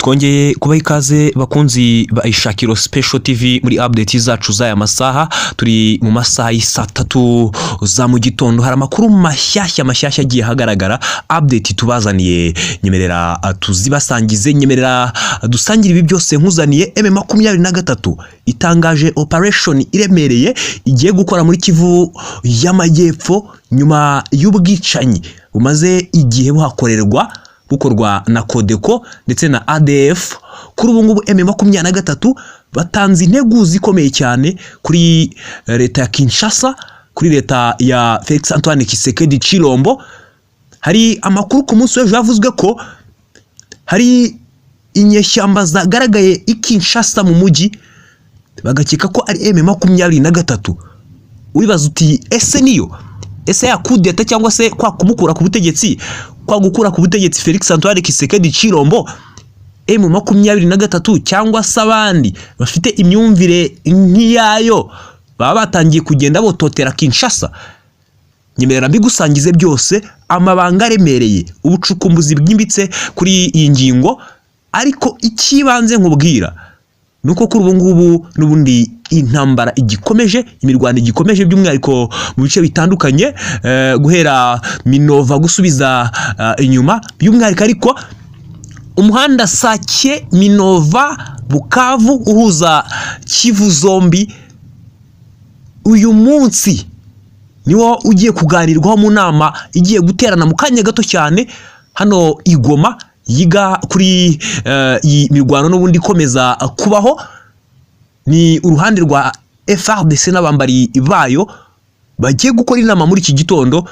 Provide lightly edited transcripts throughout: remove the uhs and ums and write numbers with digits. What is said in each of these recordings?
Twongeye kubaha ikaze bakunzi ba Ishakiro Special TV muri update zacu z'aya masaha. Turi mu masaha y'isa 3 za mu gitondo. Hari amakuru mashyashya agiye hagaragara, update tubazaniye. Nyemerera tuzibasangize, nyemerera dusangira ibi byose nkuzaniye. M23 itangaje operation iremereye igiye gukora muri Kivu y'Amajyepfo nyuma y'ubwicanyi bumaze igihe bukorwa na Codeco ndetse na ADF. Kuri ubu ngubu M23 batanze intego zikomeye cyane kuri leta ya Kinshasa, kuri leta ya Felix Antoine Tshisekedi Tshilombo. Hari amakuru ku munsi w'ejo yavuzwe ko hari inyeshyamba zagaragaye i Kinshasa mu mujyi, bagakeka ko ari M23. Wibaza uti ese niyo? Ese ya kudeta cyangwa se kwa kumukura ku butegetsi, kwa gukura ku butegetsi Felix Antoine Tshisekedi Tshilombo M23 cyangwa sabandi bafite imyumvire nk'iyayo baba batangiye kugenda bototera Kinshasa? Nyemerera mbigusangize byose, amabanga aremereye, ubucukumbuzi bwimbitse kuri iyi ngingo. Ariko ikibanze nkubwira nuko kuri ubu ngubu n'ubundi intambara igikomeje, imirwano igikomeje by'umwihariko mu bice bitandukanye, guhera Minova gusubiza inyuma by'umwihariko. Ariko umuhanda Sake Minova Bukavu uhuza Kivu zombi uyu munsi niwo ugiye kuganirwaho mu nama igiye guterana mu kanya gato cyane hano Igoma, yiga kuri iyi mirwano n'ubundi ikomeza kubaho. Ni uruhande rwa FARDC n'abambari bayo bagiye gukora inama muri iki gitondo,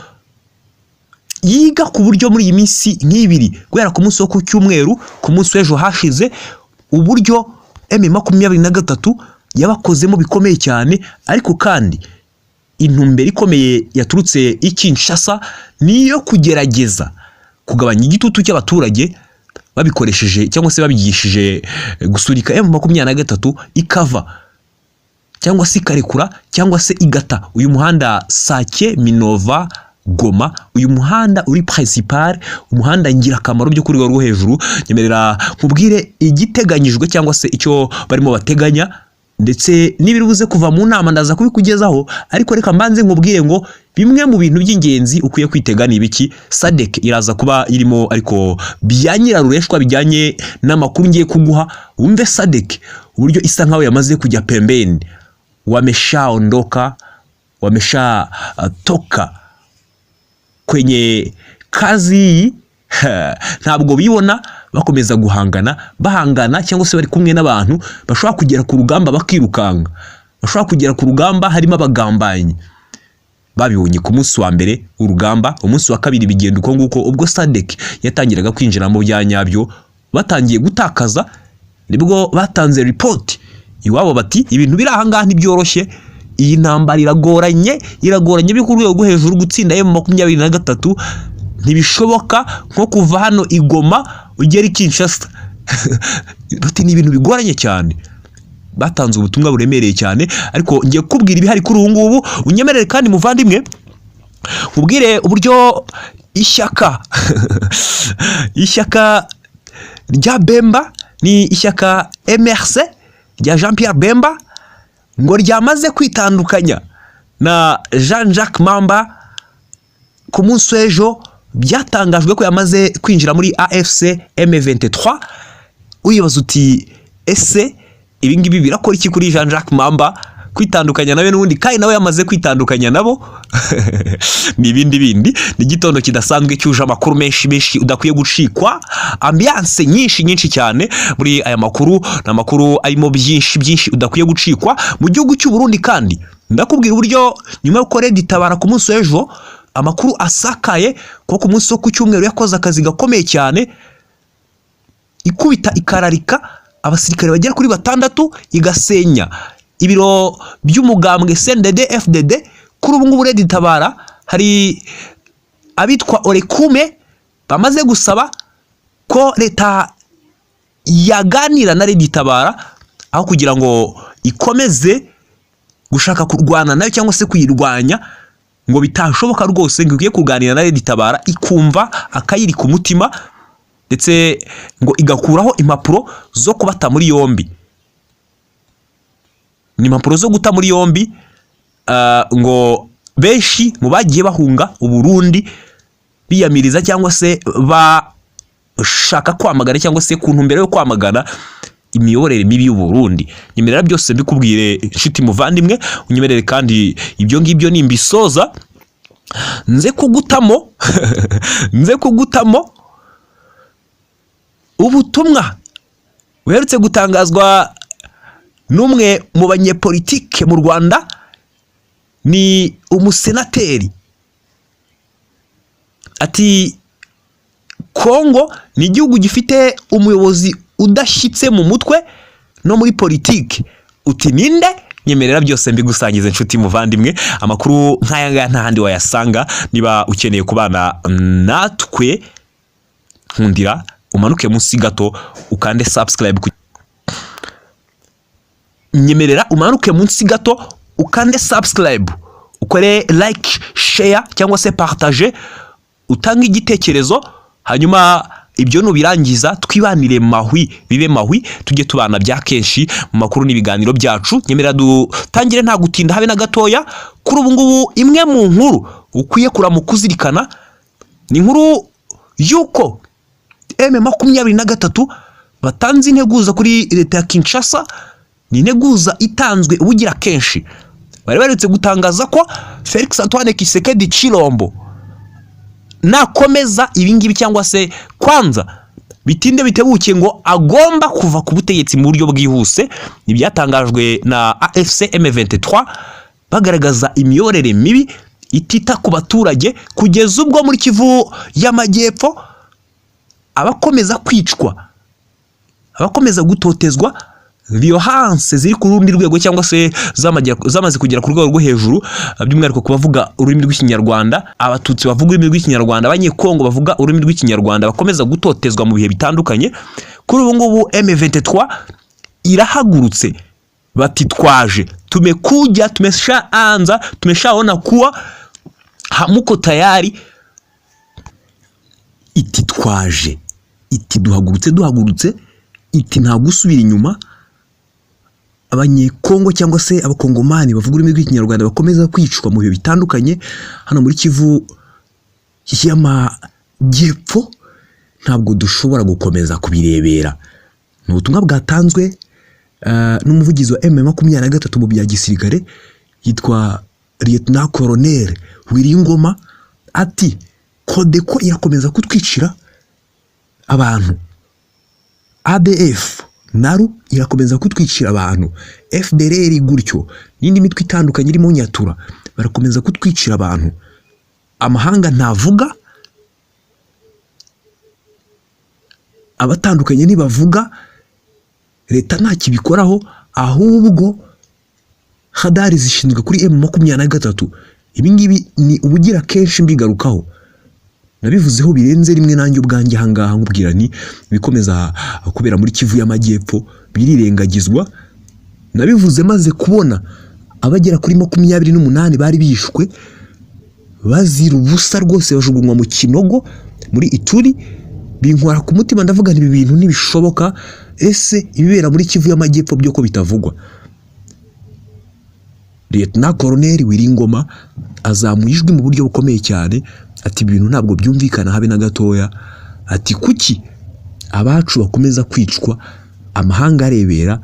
yiga ku buryo muri iyi minsi nk'ibiri guhera ku munsi wo ku cyumweru, ku munsi w'ejo hashize, uburyo M23 yabakozemo bikomeye cyane. Ariko kandi intumbero ikomeye yaturutse i Kinshasa niyo kugerageza kugabanya igitutu cy'abaturage babikoresheje cyangwa se babigishije gusurika M23 ikava cyangwa se ikarekura cyangwa se igata uyu muhanda Sake Minova Goma, uyu muhanda uri principal, umuhanda ngirakamaro byo kuri rwo hejuru. Nyemerera nkubwire igiteganyijwe cyangwa se icyo barimo bateganya, ndetse nibirubuze kuva mu nama ndaza kubikugezaho. Ariko reka mbanze nkubwire ngo bimwe mu bintu by'ingenzi ukwiye kwitegana ibiki. SADC iraza kuba irimo, ariko byanyirarureshwa bijyanye n'amakuru ngiye kuguha. Wumve SADC uburyo isa nkaho yamaze kujya pembeni, wameshaondoka, wameshatoka kwenye kazi. Ntabwo bibona bakomeza bahangana cyangwa se bari kumwe n'abantu bashobora kugera ku rugamba bakirukanga, bashobora kugera ku rugamba harimo abagambanyi. Babibonye ku munsi wa mbere urugamba, umunsi wa kabiri bigenda uko nguko. Ubwo SADC yatangiraga kwinjira mu byanyabyo, batangiye gutakaza, nibwo batanze report iwabo bati ibintu biri aha ngaha ntibyoroshye, iyi ntambara iragoranye byo ku rwego rwo hejuru. Gutsinda M23 ntibishoboka nko kuva hano Igoma ugera i Kinshasa. Bati ni ibintu bigoranye cyane. Batanze ubutumwa buremereye cyane, ariko ngiye kubwira ibihari kuri ubu ngubu. Unyemerere kandi muvandimwe nkubwire uburyo ishyaka rya Bemba, ni ishyaka MRC rya Jean Pierre Bemba, ngo ryamaze kwitandukanya na Jean-Jacques Mamba ku munsi w'ejo. Byatangajwe ko yamaze kwinjira muri AFC M23. Uyibaza uti ese ibi ngibi birakora iki kuri Jean-Jacques Mamba kwitandukanya nawe n'ubundi kandi nawe yamaze kwitandukanya nabo? N'ibindi ni igitondo kidasanzwe cyuje amakuru menshi udakwiye gucikwa, ambiance nyinshi cyane muri aya makuru. N'amakuru arimo byinshi udakwiye gucikwa mu gihugu cy'u Burundi. Kandi ndakubwira uburyo nyuma yo korera itabara ku munsi w'ejo, amakuru asakaye ko ku munsi wo ku cyumweru yakoze akazi gakomeye cyane, ikubita ikararika abasirikare bagera kuri 6, igasenya ibiro by'umugambwe CNDD FDD. Kuri ubu ngubu Red Tabara hari abitwa Orekume bamaze gusaba ko leta yaganira na Red Tabara aho kugira ngo ikomeze gushaka kurwana nayo cyangwa se kuyirwanya, ngo bitashoboka rwose, ngo igiye kuganira na Red Tabara ikumva akayiri ku mutima ndetse ngo igakuraho impapuro zo kubata muri yombi. Ni impapuro zo guta muri yombi ngo benshi mu bagiye bahunga Uburundi biyamiriza cyangwa se bashaka kwamagana cyangwa se ku ntumbero yo kwamagana imiyoborere mibi y'u Burundi. Nyemerera byose mbikubwire inshuti muvandimwe, unyemerere kandi ibyo ngibyo nimbisoza nze kugutamo ubutumwa buherutse gutangazwa n'umwe mu banyepolitike mu Rwanda, ni umusenateri. Ati Kongo ni igihugu gifite umuyobozi udashyitse mu mutwe no muri politiki. Uti ninde? Nyemerera byose mbigusangize inshuti muvandimwe. Amakuru nk'aya ngaya nta handi wayasanga. Niba ukeneye kubana natwe, nkundira umanuke munsi gato ukande subscribe. Nyemerera umanuke munsi gato ukande subscribe, ukore like, share cyangwa se partage, utanga igitekerezo, hanyuma ibyo nubirangiza twibanire mahwi, bibe mahwi, tujye tubana bya kenshi mu makuru n'ibiganiro byacu. Nyemerera dutangire nta gutinda habe na gatoya. Kuri ubu ngubu imwe mu nkuru ukwiye kuramukuzirikana ni inkuru yuko M23 batanze integuza kuri leta ya Kinshasa. Ni integuza itanzwe ubugira kenshi. Bari baretse gutangaza ko Felix Antoine Tshisekedi Tshilombo nakomeza ibingibi cyangwa se kwanza bitinde bitebuke ngo agomba kuva ku butegetsi mu buryo bwihuse. Nibyatangajwe na AFC M23 bagaragaza imiyorere mibi itita ku baturage, kugeza ubwo muri Kivu y'Amajyepfo abakomeza kwicwa, abakomeza gutotezwa, violence ziri ku rundi rwego cyangwa se zamaze kugera ku rwego rwo hejuru, by'umwihariko kubavuga ururimi rw'Ikinyarwanda, abatutsi bavuga ururimi rw'Ikinyarwanda, abanyekongo bavuga ururimi rw'Ikinyarwanda bakomeza gutotezwa mu bihe bitandukanye. Kuri ubu ngubu M23 irahagurutse, bati twaje, tumekuja, tumeshaanza, tumeshaona kuwa hamuko tayari. Iti twaje, iti duhagurutse, iti nta gusubira inyuma. Abanyekongo cyangwa se abakongomani bavuga ururimi rw'Ikinyarwanda bakomeza kwicwa mu bihe bitandukanye hano muri Kivu y'Amajyepfo, ntabwo dushobora gukomeza kubirebera. Ni ubutumwa bwatanzwe n'umuvugizi wa M23 mu bya gisirikare, yitwa Lieutenant Colonel Wiringoma. Ati Kodeko irakomeza kutwicira abantu, ADF Naru irakomeza kutwicira abantu, FDLR gutyo n'indi mitwe itandukanye irimo Nyatura barakomeza kutwicira abantu. Amahanga ntavuga, abatandukanye ntibavuga, leta nta kibikoraho, ahubwo hadari zishinzwe kuri M23. Ibi ngibi ni ubugira kenshi mbigarukaho, nabivuzeho birenze rimwe nanjye ubwanjye hangaha nkubwira ni bikomeza kubera muri Kivu y'Amajyepfo birirengagizwa. Nabivuze maze kubona abagera kuri 28 bari bishwe bazira ubusa rwose, bajugunywa mu kinogo muri Ituri. Binkora ku mutima ndavuga ibi bintu ntibishoboka. Ese ibibera muri Kivu y'Amajyepfo byo ko bitavugwa? Lieutenant Colonel Wiringoma azamuye ijwi mu buryo bukomeye cyane. Ati ibintu ntabwo byumvikana habe na gatoya. Ati kuki abacu bakomeza kwicwa, amahanga arebera,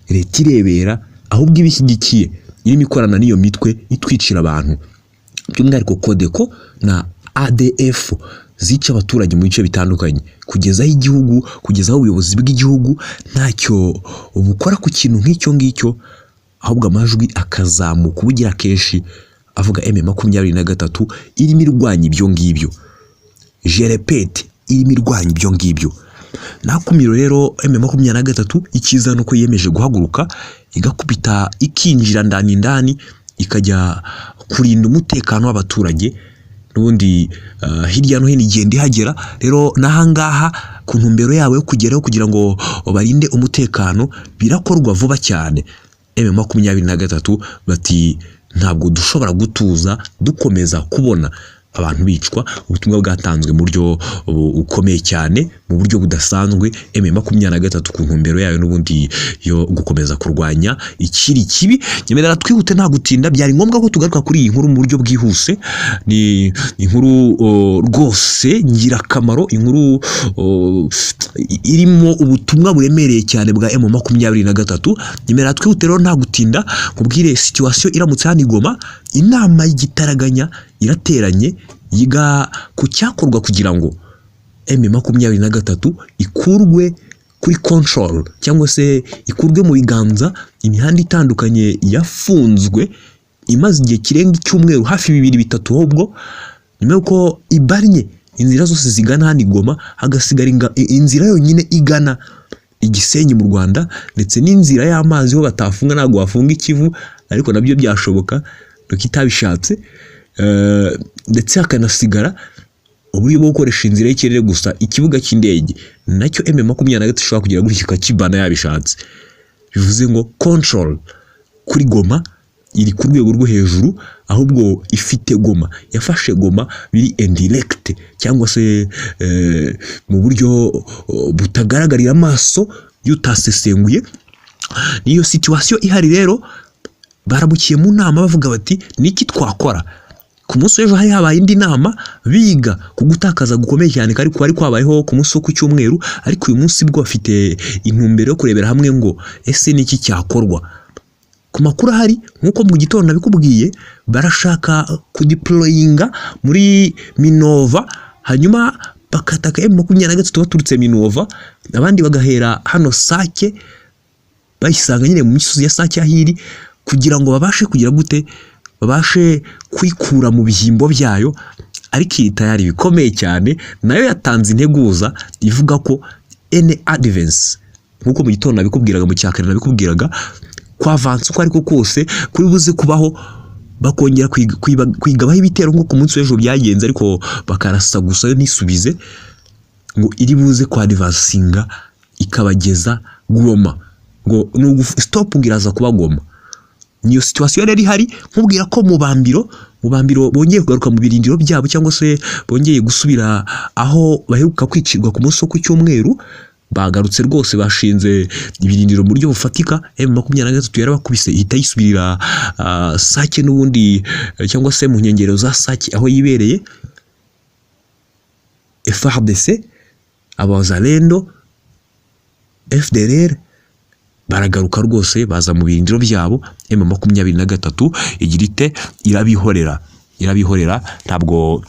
leta irebera, ahubwo ibishyigikiye irimo ikorana n'iyo mitwe itwicira abantu, by'umwihariko Kodeko na ADF zica abaturage mu bice bitandukanye, kugezaho igihugu, kugezaho ubuyobozi bw'igihugu ntacyo bukora ku kintu nk'icyo ngicyo, ahubwo amajwi akazamuka ubugira kenshi avuga M23 irimo irwanya ibyo ngibyo. Je répète, irimo irwanya ibyo ngibyo. Nakumiro rero M23 ikiza nuko yemeje guhaguruka igakubita ikinjira ndani ikajya kurinda umutekano w'abaturage. Nubundi hirya no hino igenda ihagera rero nahangaha ku ntumbero yawe yo kugeraho kugira ngo barinde umutekano, birakorwa vuba cyane. M23 bati ntabwo dushobora gutuza dukomeza kubona abantu bicwa. Ubutumwa bwatanzwe mu buryo ukomeye cyane, mu buryo budasanzwe. M23 ku ntumbero yayo n'ubundi yo gukomeza kurwanya ikiri kibi. Nyemerera twihute nta gutinda, byari ngombwa ko tugaruka kuri iyi nkuru mu buryo bwihuse. Ni inkuru rwose ngirakamaro, inkuru irimo ubutumwa buremereye cyane bwa M23. Nyemerera twihute rero nta gutinda kubwire situation iramutse hano Goma. Inama y'igitaraganya irateranye yiga ku cyakorwa kugira ngo M23 ikurwe kuri control, cyangwa se ikurwe mu biganza. Imihanda itandukanye yafunzwe imaze igihe kirenga icyumweru, hafi 2-3 ahubwo, nyuma yuko ibarnye inzira zose zigana hano Goma, hagasigara inzira yonyine igana Igisenyi mu Rwanda, ndetse n'inzira y'amazi ho batafunga, ntabwo wafunga Ikivu, ariko nabyo byashoboka kitabishatse. Ndetse hakanasigara uburyo bwo gukoresha inzira y'ikirere gusa. Ikibuga cy'indege nacyo M23 ishobora kugira gutya kibana yabishatse. Bivuze ngo control kuri Goma iri ku rwego rwo hejuru, ahubwo ifite Goma, yafashe Goma biri indirect, cyangwa se mu buryo butagaragarira amaso yutasesenguye. Niyo situation ihari rero. Barabukiye mu nama bavuga bati niki twakora. Ku munsi w'ejo hari habaye indi nama biga ku gutakaza gukomeye cyane kari kwabayeho ku munsi wo ku cyumweru, ariko uyu munsi bwo bafite intumbero yo kurebera hamwe ngo ese niki cyakorwa. Ku makuru ahari nkuko mu gitondo nabikubwiye, barashaka kudeployinga muri Minova, hanyuma bakataka M23 baturutse Minova, abandi bagahera hano Sake bayisanga nyine mu misozi ya Sake ahiri, kugira ngo babashe kugira gute, babashe kwikura mu bihimbo byayo. Ariko iyi tayari bikomeye cyane, nayo yatanze integuza ivuga ko any advance, nkuko mu gitondo nabikubwiraga, mu cyakare nabikubwiraga, kwa avance uko ariko kose kuri buze kubaho, bakongera kwigabaho ibitero nko ku munsi w'ejo byagenze, ariko bakarasa gusa yo ntisubize, ngo iri buze kwa advancinga ikabageza Goma, ngo no stop ngiraza kuba Goma. Niyo situation rero ihari. Nkubwira ko mu bambiro bongeye kugaruka mu birindiro byabo, cyangwa se bongeye gusubira aho baheruka kwicirwa ku munsi wo ku cyumweru. Bagarutse rwose, bashinze ibirindiro mu buryo bufatika. M23 yarabakubise ihita yisubirira Sake n'ubundi, cyangwa se mu nkengero za Sake aho yibereye. FARDC, Abazalendo, FDLR baragaruka rwose, baza mu birindiro byabo. M23 igira ite irabihorera, ntabwo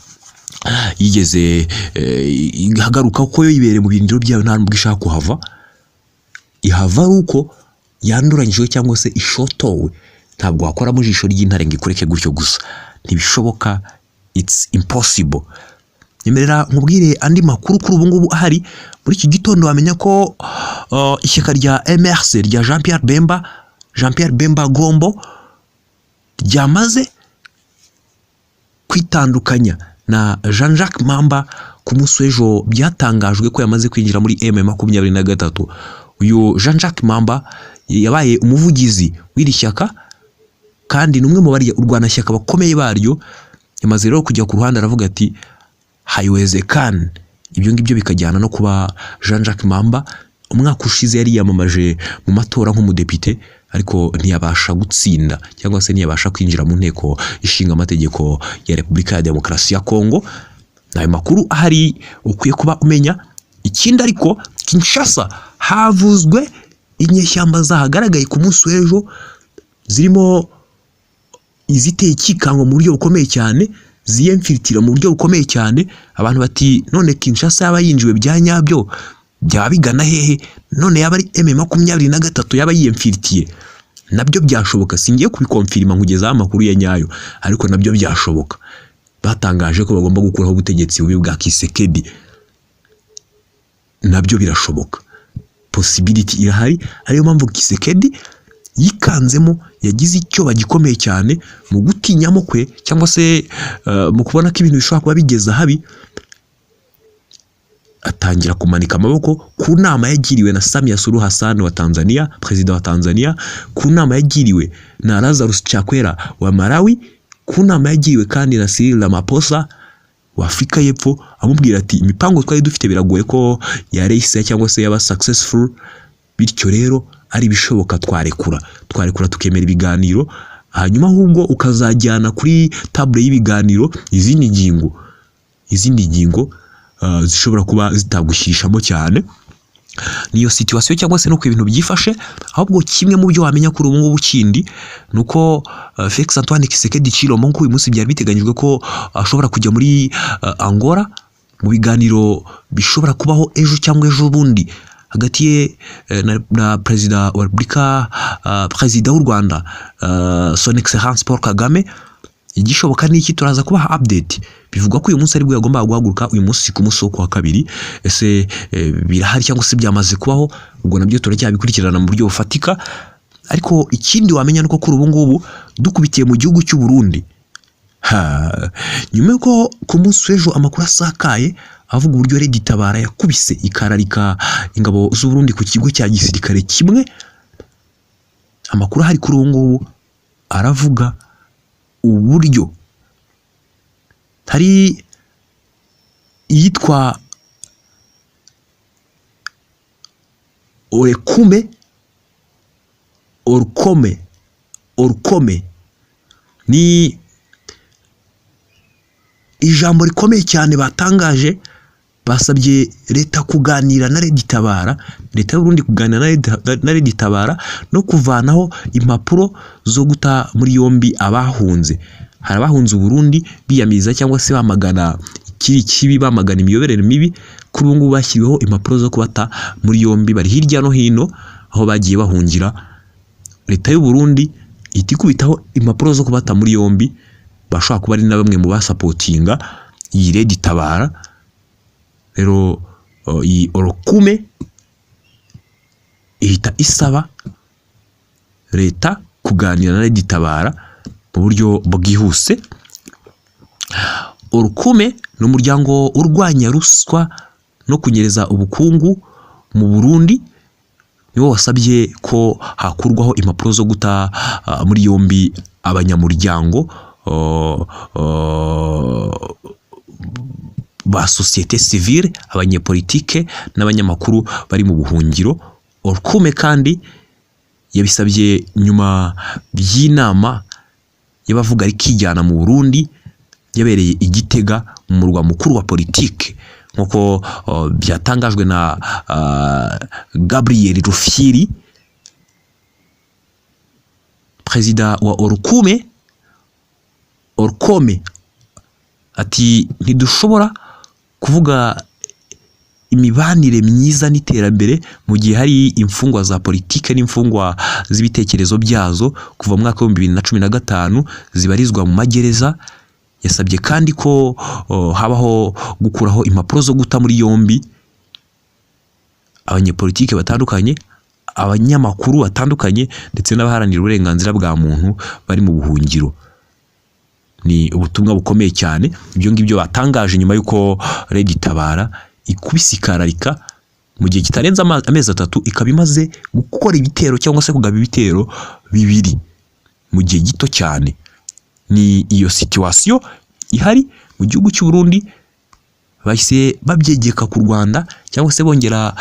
yigeze ihagaruka ko yo yibereye mu birindiro byabo, nta nubwo ishaka kuhava. Ihava uko yanduranyijwe cyangwa se ishotowe. Ntabwo wakora mu jisho ry'intare ngo ikureke gutyo gusa, ntibishoboka, it's impossible. Nyemerera nkubwire andi makuru kuri ubu ngubu ahari. Muri iki gitondo wamenya ko ishyaka rya MRC rya Jean Pierre Bemba Gombo ryamaze kwitandukanya na Jean-Jacques Mamba ku munsi w'ejo. Byatangajwe ko yamaze kwinjira muri M23. Uyu Jean-Jacques Mamba yabaye umuvugizi w'iri shyaka, kandi numwe mu bari urwanashyaka bakomeye baryo. Yamaze rero kujya ku ruhande aravuga ati haiwezekani. Ibyo ngibyo bikajyana no kuba Jean-Jacques Mamba umwaka ushize yari yamamaje mu matora nk'umudepite, ariko ntiyabasha gutsinda, cyangwa se ntiyabasha kwinjira mu nteko ishinga amategeko ya Repubulika ya Demokarasi ya Kongo. Nayo makuru ahari ukwiye kuba umenya. Ikindi ariko, Kinshasa havuzwe inyeshyamba zahagaragaye ku munsi w'ejo, zirimo iziteye ikikango mu buryo bukomeye cyane, ziyemfilitira mu buryo bukomeye cyane. Abantu bati none Kinshasa yaba yinjiwe bya nyabyo, byaba bigana hehe? None yaba ari M23 yaba yiyemfilitiye? Nabyo byashoboka, singiye kubikonfirima nkugeza amakuru ya nyayo, ariko nabyo byashoboka. Batangaje ko bagomba gukuraho ubutegetsi bubi bwa Kisekedi, nabyo birashoboka, possibility irahari. Ariyo mpamvu Kisekedi yikanzemo, yagize icyo bagikomeye cyane mu gutinyamo kwe, cyangwa se mu kubona ko ibintu bishobora kuba bigeza habi. Atangira kumanika amaboko ku nama yagiriwe na Samia Suluhu Hassan wa Tanzania, president wa Tanzania, ku nama yagiriwe na Lazarus Chakwera wa Malawi, ku nama yagiriwe kandi na Cyril Ramaphosa wa Afurika y'Epfo amubwira ati imipango twari dufite biragoye ko yareyise cyangwa se yaba successful, bityo rero ari bishoboka twarekura tukemera ibiganiro, hanyuma ahubwo ukazajyana kuri table y'ibiganiro izindi ngingo zishobora kuba zitagushyirishamo cyane. Niyo situation cyangwa se nuko ibintu byifashe. Ahubwo kimwe mu byo wamenya kuri ubu ngubu kindi nuko Felix Antoine Tshisekedi Tshilombo uyu munsi byari biteganyijwe ko ashobora kujya muri Angola mu biganiro bishobora kubaho ejo cyangwa ejo bundi hagati ye na Perezida wa Repubulika, Perezida w'u Rwanda Son Excellence Paul Kagame. Igishoboka niki turaza kubaha update. Bivugwa ko uyu munsi ari bwo yagomba guhaguruka uyu munsi ku munsi wa kabiri. Ese birahari cyangwa se byamaze kubaho? Ubwo nabyo turacyabikurikirana mu buryo bufatika. Ariko ikindi wamenya nuko kuri ubu ngubu dukubitiye mu gihugu cy'u Burundi, nyuma yuko ku munsi w'ejo amakuru asakaye avuga uburyo Red Tabara yakubise ikararika ingabo z'u Burundi ku kigo cya gisirikare kimwe, amakuru ahari kuri ubu ngubu aravuga uburyo hari yitwa Orukome ni ijambo rikomeye cyane batangaje. Basabye leta kuganira na Red Tabara, leta y'u Burundi kuganira na Red Tabara no kuvanaho impapuro zo guta muri yombi abahunze. Hari abahunze u Burundi biyamiriza cyangwa se bamagana kibi, bamagana imiyoborere mibi. Kuri ubu ngubu bashyiriweho impapuro zo kubata muri yombi, bari hirya no hino aho bagiye bahungira. Leta y'u Burundi itikubitaho impapuro zo kubata muri yombi, bashobora kuba ari na bamwe mu basapotinga iyi Red Tabara. Rero iyi Orukome ihita isaba leta kuganira na Red Tabara mu buryo bwihuse. Orukome ni umuryango urwanya ruswa no kunyereza ubukungu mu Burundi, niwo wasabye ko hakurwaho impapuro zo guta muri yombi abanyamuryango ba societe civile, abanyepolitike n'abanyamakuru bari mu buhungiro. Orukome kandi yabisabye nyuma by'inama y'abavuga rikijyana mu Burundi yabereye Igitega mu murwa mukuru wa politike, nkuko byatangajwe na Gabriel Rufyiri, Perezida wa Orukome ati ntidushobora kuvuga imibanire myiza n'iterambere mu gihe hari imfungwa za politike n'imfungwa z'ibitekerezo byazo kuva mu mwaka wa 2015 zibarizwa mu magereza. Yasabye kandi ko habaho gukuraho impapuro zo guta muri yombi abanyepolitike batandukanye, abanyamakuru batandukanye ndetse n'abaharanira uburenganzira bwa muntu bari mu buhungiro. Ni ubutumwa bukomeye cyane ibyo ngibyo batangaje nyuma yuko Red Tabara ikubise ikararika mu gihe kitarenze amezi 3 ikaba imaze gukora ibitero cyangwa se kugaba ibitero bibiri mu gihe gito cyane. Ni iyo situation ihari mu gihugu cy'u Burundi, bahise babyegeka ku Rwanda cyangwa se bongera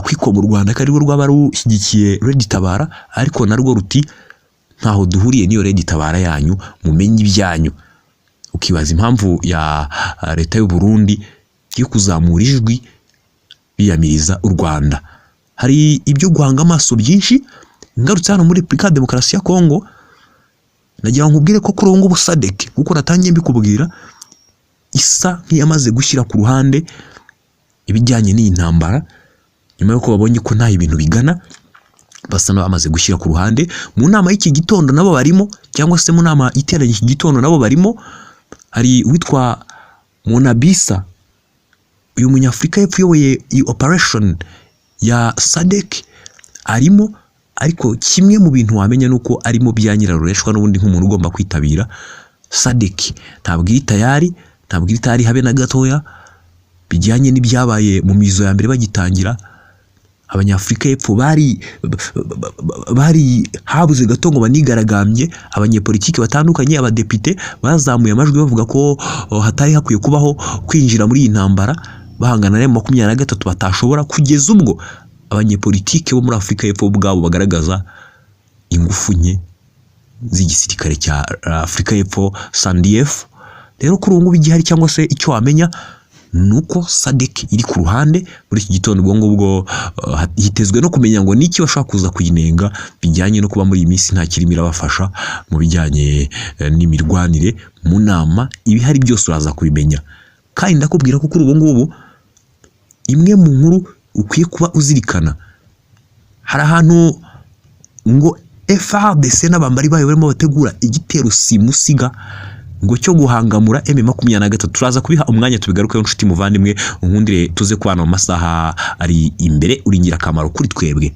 kwikoma u Rwanda kari rwo rwaba rushyigikiye Red Tabara, ariko narwo ruti ntaho duhuriye niyo Red Tabara yanyu, mumenye ibyanyu. Ukibaza impamvu ya leta y'u Burundi yo kuzamura ijwi biyamiriza u Rwanda. Hari ibyo guhanga amaso byinshi. Ngarutse hano muri Repubulika ya Demokarasi ya Kongo, nagira nkubwire ko kuri ubu ngubu SADC kuko natangiye mbikubwira isa nk'iyamaze gushyira ku ruhande ibijyanye n'iyi ntambara, nyuma yuko babonye ko nta ibintu bigana, basa n'abamaze gushyira ku ruhande. Mu nama y'iki gitondo nabo barimo, cyangwa se mu nama iteranye iki gitondo nabo barimo. Hari witwa Monabisa, uyu munyafrika y'Epfo uyoboye iyi operation ya SADC arimo, ariko kimwe mu bintu wamenya nuko arimo byanyirarureshwa n'ubundi nk'umuntu ugomba kwitabira SADC. Ntabwo iri tayari habe na gatoya bijyanye n'ibyabaye mu mizo ya mbere bagitangira. Abanyafurika y'Epfo bari habuze gato ngo banigaragambye. Abanyepolitiki batandukanye, abadepite bazamuye amajwi bavuga ko hatari hakwiye kubaho kwinjira muri iyi ntambara bahangana na M23 batashobora, kugeza ubwo abanyepolitiki bo muri Afurika y'Epfo ubwabo bagaragaza ingufu nke z'igisirikare cya Afurika y'Epfo SANDF. Rero kuri ubu ngubu igihari cyangwa se icyo wamenya nuko SADC iri ku ruhande muri iki gitondo. Ubwo hitezwe no kumenya ngo niki bashaka kuza kuyinenga bijyanye no kuba muri iyi minsi nta kirimo irabafasha mu bijyanye n'imirwanire. Mu nama ibihari byose uraza kubimenya, kandi ndakubwira ko kuri ubu ngubu imwe mu nkuru ukwiye kuba uzirikana, hari ahantu ngo FARDC n'abambari bayo barimo bategura igitero simusiga ngo cyo guhangamura M23. Turaza kubiha umwanya tubigarukeho nshuti muvandimwe, unkundire tuze kubana mu masaha ari imbere, uri ingirakamaro kuri twebwe.